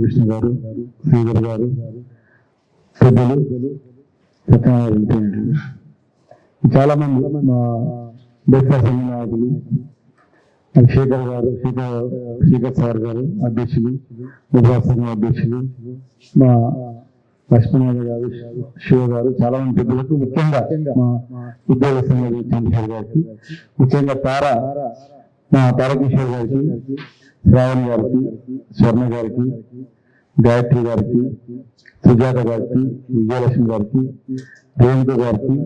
మురళీకృష్ణ గారు, శ్రీధర్ గారు, పెద్దలు, సత్యనారాయణ, చాలా మంది మా బెస్తా సంఘ నాయకులు, శేఖర్ గారు, శేఖర్ సార్ గారు అధ్యక్షులు, బెస్తా సంఘం అధ్యక్షులు, మా లక్ష్మణ్ గారు, శివ గారు, చాలా మంది పెద్దలకు, ముఖ్యంగా మా ఉద్యోగ సంఘ చంద్రశేఖర్ గారికి, ముఖ్యంగా మా తారకిషోర్ గారికి, శ్రావణ్ గారికి, స్వర్ణ గారికి, గాయత్రి గారికి, సుజాత గారికి, విజయలక్ష్మి గారికి, రేణుక గారికి,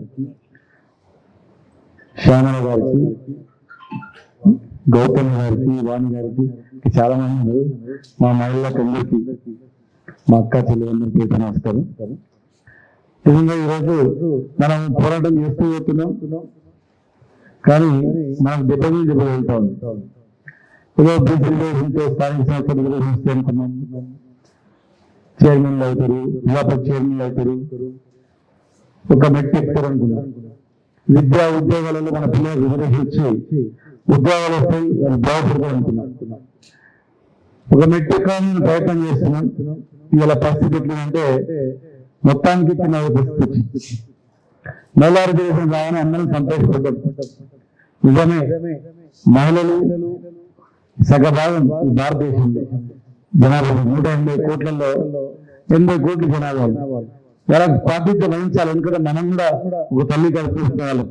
శ్యామల గారికి, గౌతమ్ గారికి, వాణి గారికి, చాలా మంది ఉన్నారు. మా మహిళలకు అందరికీ, మా అక్క చెల్లెలందరికీ నమస్కారం. నిజంగా ఈరోజు మనం పోరాటం చేస్తూ పోతున్నాం, కానీ మనకు దెబ్బ మీద దెబ్బ వెళ్తా ఉంది. ఏదో బీసీలో స్థానిక సంస్థలు అనుకున్నాం, చైర్మన్లు అవుతారు, జిల్లా చైర్మన్లు అవుతారు, ఒక మెట్టు ఎక్కుతారు అనుకున్నాం. విద్యా ఉద్యోగాలలో మన పిల్లలకు రిజర్వేషన్ ఇచ్చి ఉద్యోగాలు వస్తాయి, వాళ్ళు బాగుపడతారు అనుకున్నాం. ఒక మెట్టు ఎక్కాలని ప్రయత్నం చేస్తున్నాం. ఇవాళ పరిస్థితి ఎట్లంటే మొత్తానికి చిన్న పరిస్థితి. మహిళా రిజర్వేషన్ రాగానే అందరం సంతోషపడ్డారు. నిజమే, మహిళలు సగభాగం ఈ భారతదేశంలో జనాభా 180 కోట్లలో 80 కోట్ల జనాభా. వాళ్ళకి ప్రాతినిధ్యం వహించాలి. ఎందుకంటే మనం కూడా ఒక తల్లి కలిసి వాళ్ళం,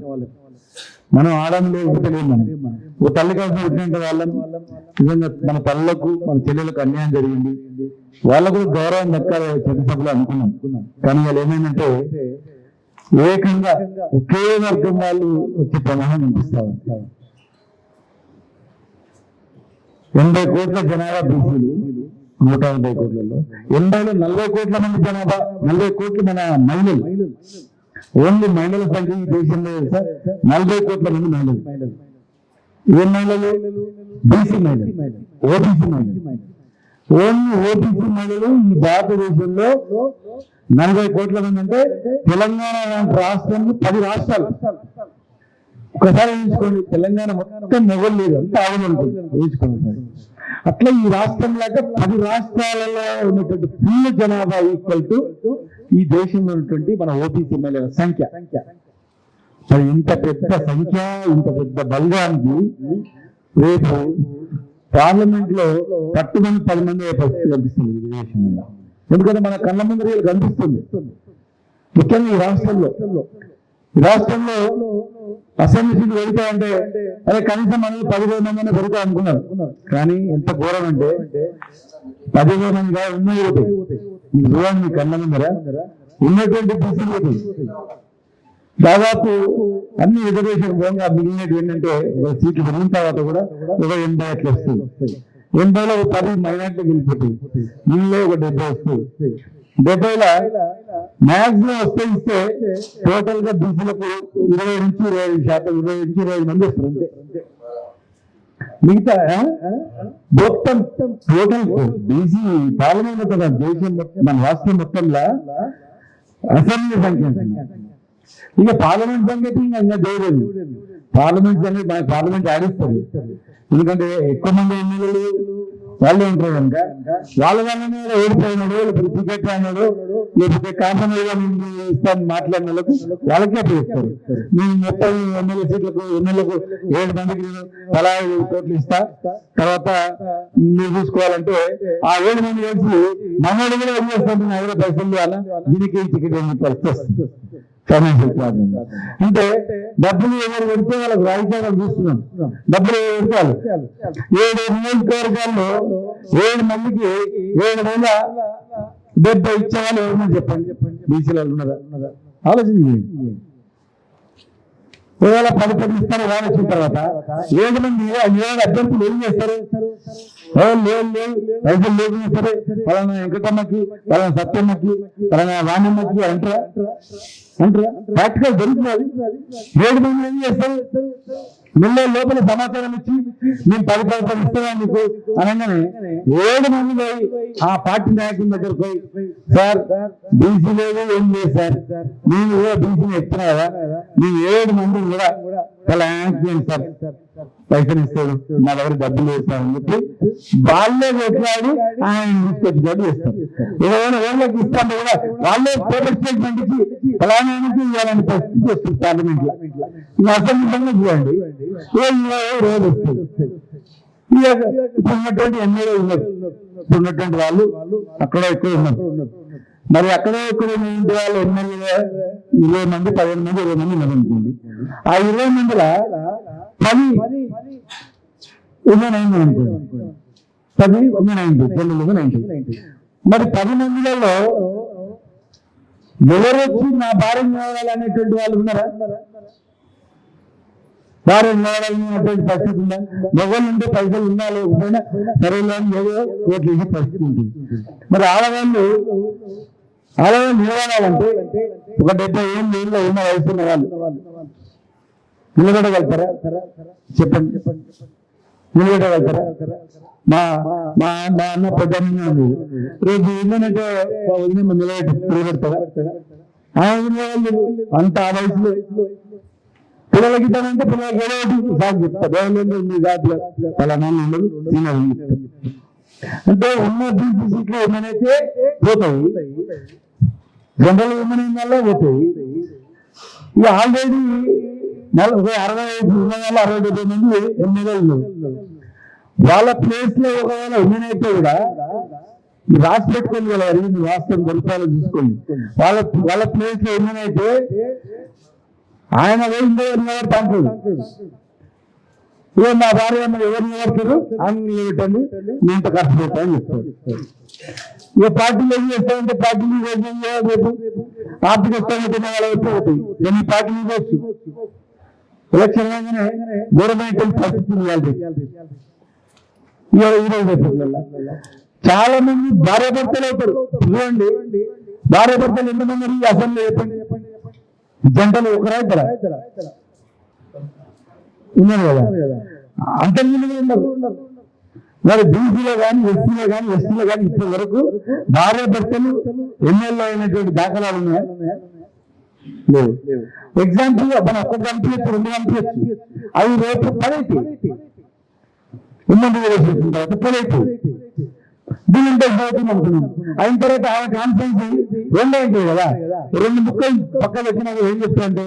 మనం ఆడంలో తెలియదు. ఒక తల్లి కలిసి పుట్టిన వాళ్ళం. నిజంగా మన తల్లకు, మన చెల్లెలకు అన్యాయం జరిగింది, వాళ్ళకు గౌరవం దక్కాలి చట్టసభలో అనుకున్నాం. కానీ వాళ్ళు ఏమైందంటే ఏకంగా ఒకే వర్గం వాళ్ళు వచ్చే ప్రమాణం అనిపిస్తా ఉంటారు. 80 కోట్ల జనాభా బీసీలు, 180 కోట్లలో 80లో 40 కోట్ల మంది జనాభా, 40 కోట్ల మన మహిళలు. ఓన్లీ మహిళల సంఖ్య ఈ దేశంలో 40 కోట్ల మంది మహిళలు. ఏ మహిళలు? బీసీ మహిళలు, ఓబీసీ మహిళలు. ఓన్లీ ఓబీసీ మహిళలు ఈ భారతదేశంలో 40 కోట్ల మంది. అంటే తెలంగాణ లాంటి రాష్ట్రంలో 10 రాష్ట్రాలు. ఒకసారి ఊహించుకోండి, తెలంగాణ మొత్తం మొగలు లేదు, అంతా ఆవులు ఊహించుకోండి. అట్లా ఈ రాష్ట్రం లాగా 10 రాష్ట్రాలలో ఉన్నటువంటి ఫుల్ జనాభా ఈక్వల్ టు ఈ దేశంలో ఉన్నటువంటి మన ఓబీసీ మహిళల సంఖ్య. మరి ఇంత పెద్ద సంఖ్య, ఇంత పెద్ద బలగానికి రేపు పార్లమెంట్ లో పట్టుమని 10 మంది పరిస్థితి కనిపిస్తుంది ఈ దేశంలో. ఎందుకంటే మన కళ్ళ ముందు కనిపిస్తుంది. ముఖ్యంగా ఈ రాష్ట్రంలో అసెంబ్లీ సీట్లు పెడతా అంటే అదే కనీసం మనం 10,000 మంది పెడతా అనుకున్నారు. కానీ ఎంత ఘోరం అంటే 10,000 మంది కాదు, ఉన్నాయి పోతాయి. మీకు చూడండి, మీ కళ్ళ ముందర ఉన్నటువంటి బీసీలు పోతాయి. దాదాపు అన్ని రిజర్వేషన్ పోగా మిగిలినట్టు ఏంటంటే సీట్లు పెరిగిన తర్వాత కూడా ఒక 80 అట్లా వస్తుంది. 80లో 10 మైనార్టీలకు వెళ్ళిపోతాయి. వీళ్ళలో ఒక 70 వస్తాయి. 70లో మ్యాక్సిమం ఇస్తే టోటల్ గా బీసీలకు 20 నుంచి 25%, 20 నుంచి 25 మంది వస్తారు. మిగతా మొత్తం టోటల్ బీసీ పార్లమెంట్ కదా దేశం మన రాష్ట్రం మొత్తంలో అసెంబ్లీ సంఖ్య. ఇక పార్లమెంట్ సంగతి ఇంకా చేయలేదు. పార్లమెంట్ సంగతి మన పార్లమెంట్ ఆడిస్తారు. ఎందుకంటే ఎక్కువ మంది ఎమ్మెల్యేలు వాళ్ళే ఉంటారు కనుక వాళ్ళ వల్లనే ఓడిపోయినాడు, లేకపోతే టికెట్ అయినాడు, లేకపోతే కాంప్రమైజ్ ఇస్తాను మాట్లాడిన వాళ్ళకే అప్పగిస్తారు. నేను మొత్తం ఎమ్మెల్యే సీట్లకు ఎమ్మెల్యేలకు 7 మందికి తలా 5 కోట్లు ఇస్తా, తర్వాత మీరు చూసుకోవాలంటే ఆ 7 మంది కలిసి మనోడు కూడా ఏం చేస్తుంటే 5 పైసలు అలా దీనికి టికెట్ వస్తుంది. ఫైనాన్షియల్ ప్రాబ్లం అంటే డబ్బులు ఎవరు పెడితే వాళ్ళకి రాజకీయాలు చూస్తున్నాం. డబ్బులు పెడతారు. 7 నియోజకవర్గాల్లో 7 మందికి 7,070 ఇచ్చేవాళ్ళు ఎవరన్నా చెప్పండి. బీసీలు ఉన్నారా? ఆలోచించండి. ఒకవేళ 10 ఇస్తారు వాళ్ళు వచ్చిన తర్వాత 7 మంది 7 అభ్యర్థులు ఏం చేస్తారు? రైతులు లేదు సరే, పలానా వెంకటమ్మకి, పలానా సత్యమ్మకి, పలానా వాణిమ్మకి అంటారా? ప్రాక్టికల్ జరుగుతున్నది. 7 మంది ఏం చేస్తారు? మిల్ల లోపల సమాచారం ఇచ్చి మేము 10 ఇస్తారా మీకు అనగానే 7 మంది ఆ పార్టీ నాయకుల దగ్గరకు పోయి, సార్ బీసీ లేదు ఏం లేదు సార్, మేము కూడా బీసీని ఎత్తున్నారా, మేము 7 మంది కూడా చాలా యాక్సిడెంట్ సార్, పైసలు ఇస్తాడు, నా దగ్గర డబ్బులు వేస్తారని చెప్పి వాళ్ళే కొట్లాడి ఆయన తీసుకొచ్చినట్టు చేస్తారు. ఏదైనా వాళ్ళకి ఇస్తాను కూడా వాళ్ళే పేపర్ స్టేట్మెంట్ ఇచ్చి ఫలానానికి ఇవ్వాలని పరిస్థితి వస్తుంది పార్లమెంట్ లో. ఇంకా అసెంబ్లీ చూడండి రోజు వస్తుంది. ఇప్పుడు ఉన్నటువంటి ఎమ్మెల్యే ఉన్నారు, ఇప్పుడు ఉన్నటువంటి వాళ్ళు అక్కడ ఎక్కువ ఉన్నారు. మరి అక్కడే ఎక్కువ ఉన్నటువంటి వాళ్ళు ఎమ్మెల్యే 20 మంది 15 మంది 20 మంది ఉన్నారు అనుకోండి. ఆ 20 మందిలో 10 ఉమెన్ అయింది అనుకోండి, 10 ఉమెన్ అయింది, 90. మరి 10 మందిలలో ఎవరు వచ్చి నా భార్యను కావాలనేటువంటి వాళ్ళు ఉన్నారా? భార్యను కావాలనేటువంటి పరిస్థితి ఉందా? మొగలు ఉంటే పైసలు ఉన్నా లేకపోయినా సరేలే అని ఏదో ఓట్లు వేసే పరిస్థితి ఉంటుంది. మరి ఆడవాళ్ళు నిలబడాలంటే ఒక 70 ఏళ్ళలో ఉన్న వయసు ఉన్న వాళ్ళు నిలబడగలుగుతారా? చెప్పండి, నిలబడగలుగుతారా? మా మా మా అన్న పెద్ద రేపు ఏంటంటే నిలబెడతారా? అంత ఆ వయసులో పిల్లలకి ఇద్దామంటే పిల్లలకి ఏదో సాగు చెప్తారు, ఫలానా అంటే ఉన్న బీసీ సీట్లు ఏమైతే పోతాయి, జనరల్ ఉమెన్ వల్ల పోతాయి. ఇక ఆల్రెడీ 65 ఉన్న వాళ్ళు 60 మంది ఎమ్మెల్యేలు వాళ్ళ ప్లేస్ లో ఒకవేళ ఉమెన్ అయితే కూడా రాసి పెట్టుకోండి కదా, రాష్ట్రం గొప్పలు చూసుకోండి. వాళ్ళ ప్లేస్ లో ఉమెన్ అయితే ఆయన నిలబడతాడు. నా భార్య ఎవరు నిలబడతారు ఆయన నిలబెట్టండి, మీ ఇంత ఖర్చు పెట్టాలని చెప్తారు. ఇక పార్టీలు ఏం చేస్తారంటే పార్టీలు రేపు ఆర్థిక స్థాయి వాళ్ళ వైపు అవుతాయి. ఎన్ని పార్టీలు ఇవ్వచ్చు ఎలక్షన్ లాగానే గవర్నమెంట్ పరిస్థితులు చాలా మంది భార్య భర్తలు అవుతారు. చూడండి, భార్య భర్తలు ఎంతమంది అసెంబ్లీ చెప్పండి, జంటలు ఒకరైతారా? ఉన్నారు కదా, అంతమంది ఉన్నారు. మరి బీసీలో కానీ ఎస్సీలో కానీ ఎస్టీలో కానీ ఇప్పటి వరకు భార్య భర్తలు ఎమ్మెల్యే అయినటువంటి దాఖలాలు ఉన్నాయా? లేవు. ఎగ్జాంపుల్ మనం ఒక్క పంపించచ్చు, 2 పంపించచ్చు, అవి రేపు 10 అయితే ఉమ్మడి వేసేసిన తర్వాత 10 అయితే దీని అవుతుంది అనుకున్నాం. అయిన తర్వాత ఆమె కాన్ఫరెన్స్ 2 అవుతాయి కదా, 2 ముక్కలు పక్కన వచ్చినాక ఏం చెప్తానంటే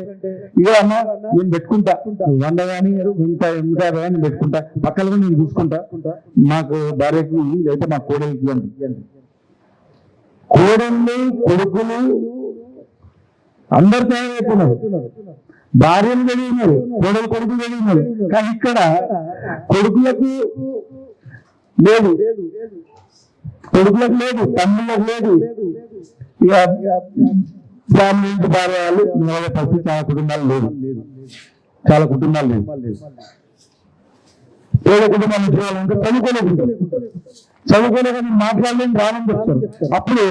ఇక అమ్మ నేను పెట్టుకుంటా 100 కానీ 150 కానీ పెట్టుకుంటా, పక్కన నేను చూసుకుంటా, మాకు భార్యకి లేదా మా కోడలికి అని. కోడళ్ళు కొడుకులు అందరు తయారైతున్నారు, భార్యలు కలిగినారు, కోడలు కొడుకులు కలిగినారు. కానీ ఇక్కడ కొడుకులకు లేదు, కొడుకులకు లేదు, తమ్ముళ్ళకు లేదు. ఇక ఫ్యామిలీ ఇంటి భార్య వాళ్ళు పరిస్థితి చాలా కుటుంబాలు లేదు, చాలా కుటుంబాలు లేదు. పేద కుటుంబాలు చూడాలంటే చదువుకోలేదని మాట్లాడలేని రావడం చెప్తారు. అప్పుడు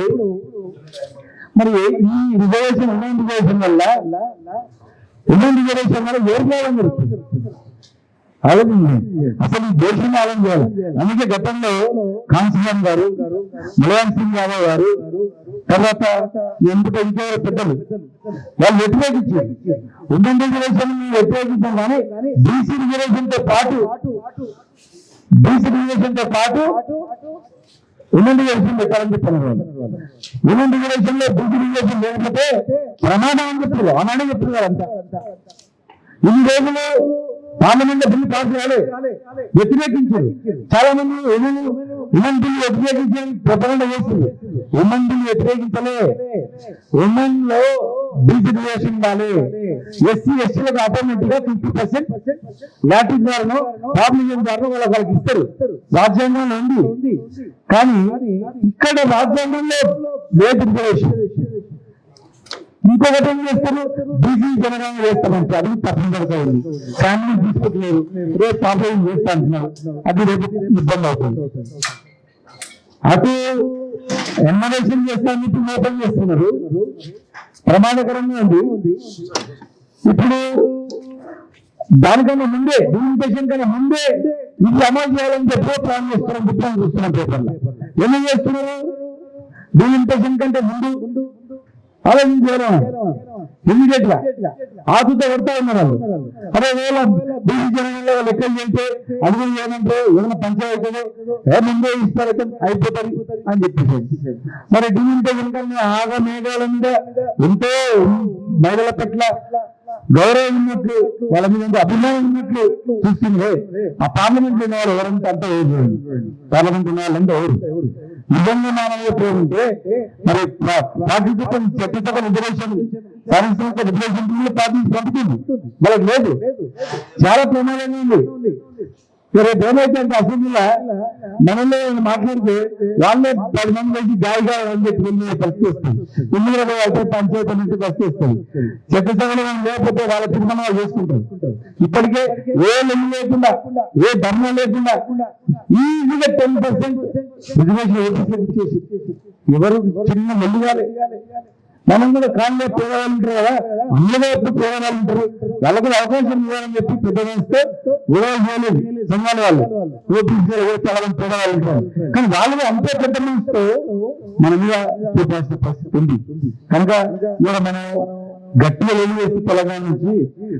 మరి ఈ రిజర్వేషన్ ఉమెన్ రిజర్వేషన్ వల్ల ఎవరు లాభం జరుగుతుంది? అసలు ఈ దేశం లాభం చేయాలి. అందుకే గతంలో కాన్సీరామ్ గారు, ములాయం సింగ్ యాదవ్ గారు, తర్వాత ఎందుకు ఇంకో పెద్దలు వాళ్ళు వ్యతిరేకించారు. ఉమెన్ రిజర్వేషన్ వ్యతిరేకించాం, కానీ బీసీ రిజర్వేషన్ తో పాటు ఉమెన్ రిజర్వేషన్ పెట్టాలని చెప్పాను. ఉమెన్ రిజర్వేషన్ లో బీసీ రిజర్వేషన్ లేకపోతే ప్రమాదం అని చెప్పారు, ఆనాడే చెప్తున్నారు. అంతా ఇన్ని రోజులు పార్లమెంట్ లో బిల్లు పాస్ చేయాలి, వ్యతిరేకించారు. చాలా మంది ఉమెన్ బిల్లు వ్యతిరేకించాలని ప్రకటన చేసింది. ఉమెన్ బిల్లు వ్యతిరేకించలే, ఉమెన్ లో బీసీ రిజర్వేషన్ ఉండాలి. ఎస్సీ ఎస్టీలకు ఆటోమేటిక్ గా 50% లాటిన్ ద్వారానో పాపులేషన్ ద్వారా వాళ్ళకి ఇస్తారు, రాజ్యాంగంలో ఉంది. కానీ ఇక్కడ రాజ్యాంగంలో లేదు రిజర్వేషన్. ఇంకొకటి ఏం చేస్తారు, బీసీ జనగణన చేస్తామంటే అది తప్పనిసరిగా ఉంది. ఫ్యామిలీ తీసుకుంటున్నారు, రేపు పాపులేషన్ చేస్తా అంటున్నారు, అది రేపు ఇబ్బంది అవుతుంది. అటు ఎన్మరేషన్ చేస్తానికి మోసం చేస్తున్నారు, ప్రమాదకరంగా ఉంది. ఇప్పుడు దానికన్నా ముందే, డిలిమిటేషన్ కన్నా ముందే ఇది అమలు చేయాలని చెప్పి ప్లాన్ చేస్తున్నాం, డిప్లాన్ చూస్తున్నాం పేపర్లో. ఎందుకు చేస్తున్నారు? డిలిమిటేషన్ కంటే ముందు ఆలోచించారు ఇమీడియట్ గా ఆతుతో కొడతా ఉన్నారు వాళ్ళు. అదే వేళ బీసీ జనాల్లో లెక్కలు చేస్తే అడుగులు ఏమంటే ఏమైనా పంచాయతీలో ముందే ఇస్తారైతే అయిపోతుంది అని చెప్పేసి మరి డిమిటేషన్ ఆగ మేఘాల మీద ఎంతో మహిళల పట్ల గౌరవం ఉన్నట్లు వాళ్ళ మీద అభిమానం ఉన్నట్లు చూస్తుంది. ఆ పార్లమెంట్ ఉన్న వాళ్ళు ఎవరంటే అంతా ఎవరు పార్లమెంట్ ఉన్న వాళ్ళంతా ఎవరు నిజంగా మానవులు పోతుంటే మరి పార్టిసిపేషన్ చట్టసభ రిజర్వేషన్ సాధించిన రిజర్వేషన్ పార్టీ పంపుతుంది వాళ్ళకి లేదు. చాలా ప్రమాదంగా ఉంది. రేపు ఏమైతే అసెంబ్లీలో మనలో మాట్లాడితే వాళ్ళే 10 మంది వచ్చి గాయగా అని చెప్పి వెళ్ళే పరిస్థితి వస్తుంది. ఎందుకంటే అయితే పంచాయతీ నుంచి పరిస్థితి వస్తుంది. చట్టసభలో లేకపోతే వాళ్ళ తీర్మానాలు చేసుకుంటారు. ఇప్పటికే ఏ లెమ్మ లేకుండా ఏ ధర్మం లేకుండా ఈజీగా 10% రిజర్వేషన్ ఇచ్చేసి ఎవరు చిన్న మెల్లిగాలే. మనం కూడా కాళ్ళలో పేదవాళ్ళు ఉంటారు కదా, అందులో ఎప్పుడు పేదవాళ్ళు ఉంటారు, వాళ్ళకు కూడా అవకాశం ఇవ్వాలని చెప్పి పెద్ద వేస్తే చేయలేదు సంఘాల వాళ్ళు చాలా మంది పేదవాళ్ళు ఉంటారు. కానీ వాళ్ళు అంతే పెద్ద మనసుతో మన మీద చూపాల్సిన పరిస్థితి ఉంది. కనుక ఇవాళ మనం గట్టిగా వెళ్ళి తెలంగాణ నుంచి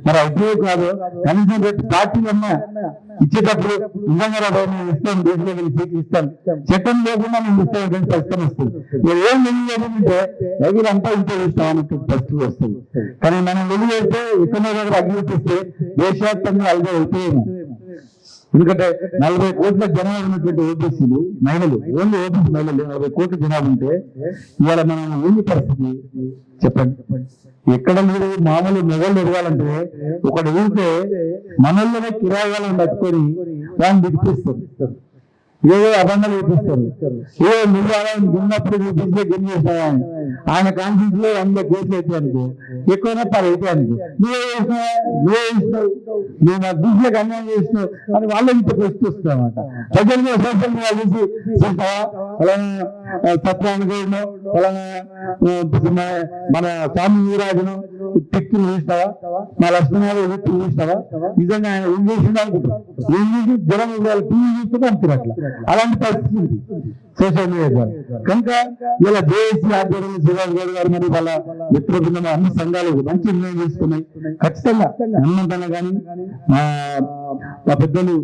మరి అయితే కాదు కనీసం రేపు పార్టీలన్నా ఇచ్చేటప్పుడు నిజంగా ఇస్తాను దేశంలో వెళ్ళి సీట్లు ఇస్తాను చట్టం లేకుండా మేము ఇస్తాం పరిస్థితి వస్తుంది. ఏం వెళ్ళి రైతులంతా ఇంట్లో ఇస్తాం అన్నట్టు పరిస్థితి వస్తుంది. కానీ మనం వెళ్ళి వెళ్తే ఎక్కడో దగ్గర అగ్గిస్తే దేశవ్యాప్తంగా అల్గా అయిపోయాము. ఎందుకంటే 40 కోట్ల జనాభా ఉన్నటువంటి ఓబీసీలు మహిళలు, ఓన్లీ ఓబీసీ మహిళలు 40 కోట్ల జనాభా ఉంటే ఇవాళ మనం ఏంటి పరిస్థితి చెప్పండి. ఎక్కడ మీరు మామూలు మొగళ్ళు ఎదగాలంటే ఒకటి ఊరితే మనల్లోనే కిరాయాలను పట్టుకొని వాళ్ళని దిగిపిస్తారు, ఏదో అబంధాలు చూపిస్తారు. ఏ నువ్వు అలా ఉన్నప్పుడు నువ్వు బిజీ గెలిచేసావా ఆయన కాన్ఫరెన్స్ లో 100 కేసులు అయితే అనుకో, ఎక్కువైనా 10 అయితే అనుకో, నువ్వే ఇస్తావు నువ్వు నా బిజీలకు అన్యాయం చేసినావు అని వాళ్ళే ఇంత ప్రశ్న వస్తుంది అన్నమాట. ప్రజలు సోషల్ మీడియా చూసి ఫలానా సత్యానుకోవడం ఫలానా మన స్వామి వీరాజను పిక్తులు చూస్తావా, మా లక్ష్మణాలు వ్యక్తులు చూస్తావా, నిజంగా ఆయన ఏం చేసింది అనుకుంటారు. ఏం చేసి జనం టీవీ చూస్తుంటే అంటారు. అట్లా అలాంటి పరిస్థితి ఉంది సోషల్ మీడియా ద్వారా. కనుక ఇలా దేశీయ ఆధ్వర్యంలో శ్రీరాజ్ గౌడ్ గారు మరి వాళ్ళ మిత్ర బృందం అన్ని సంఘాలు మంచి నిర్ణయం తీసుకున్నాయి. ఖచ్చితంగా హనుమంతన్న కానీ మా పెద్దలు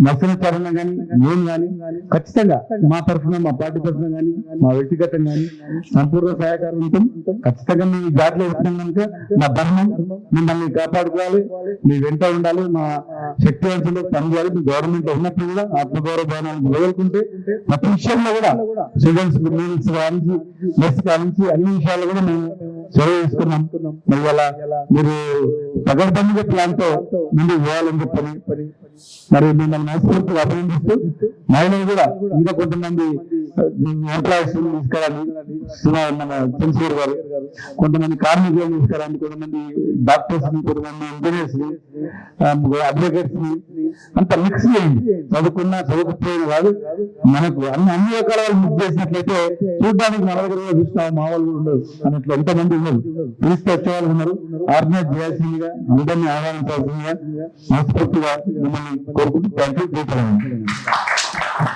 నరసింహాచార్య కానీ నేను కానీ ఖచ్చితంగా మా తరఫున మా పార్టీ తరఫున కానీ మా వ్యక్తిగతంగా కానీ సంపూర్ణ సహాయకారం ఉంటాం. ఖచ్చితంగా మేము జాతిలో వచ్చినాం కనుక నా ధర్మం మిమ్మల్ని కాపాడుకోవాలి, మీ వెంట ఉండాలి, మా శక్తివంతులు పనిచేయాలి. మీ గవర్నమెంట్ లో ఉన్నప్పుడు కూడా ఆత్మగౌరవ భావనాలను నిలబడుకుంటే ప్రతి విషయంలో కూడా స్టూడెంట్స్ నుంచి మెస్ కానించి అన్ని విషయాలు కూడా మేము చొరవ తీసుకున్నాం. మరి అలా మీరు పగడ్బందీగా ప్లాన్ తో ముందుకు పోవాలని చెప్పని మరి మిమ్మల్ని మనస్ఫూర్తిగా అభినందిస్తూ మహిళలు కూడా ఇంకా కొంతమంది ఎంప్లాయీస్ తీసుకురాని మన చంద్రశేఖర్ గారు, కొంతమంది కార్మికులను తీసుకురాని, కొంతమంది డాక్టర్స్ ని, కొంతమంది ఇంజనీర్స్ ని, అడ్వకేట్స్ ని అంత మిక్స్ చేయండి. చదువుకుపోయిన వాడు మనకు అన్ని రకాల వాళ్ళు మిక్స్ చేసినట్లయితే చూడడానికి మన దగ్గర కూడా చూస్తాం, మా వాళ్ళు కూడా ఉండదు అన్నట్లు ఎంతమంది ఉన్నారు. పిలిస్తే వచ్చే వాళ్ళు ఉన్నారు. ఆర్గనైజ్ చేయాల్సిందిగా అందరినీ ఆహ్వానించాల్సిందిగా మనస్ఫూర్తిగా మిమ్మల్ని కోరుకుంటూ థ్యాంక్ యూ.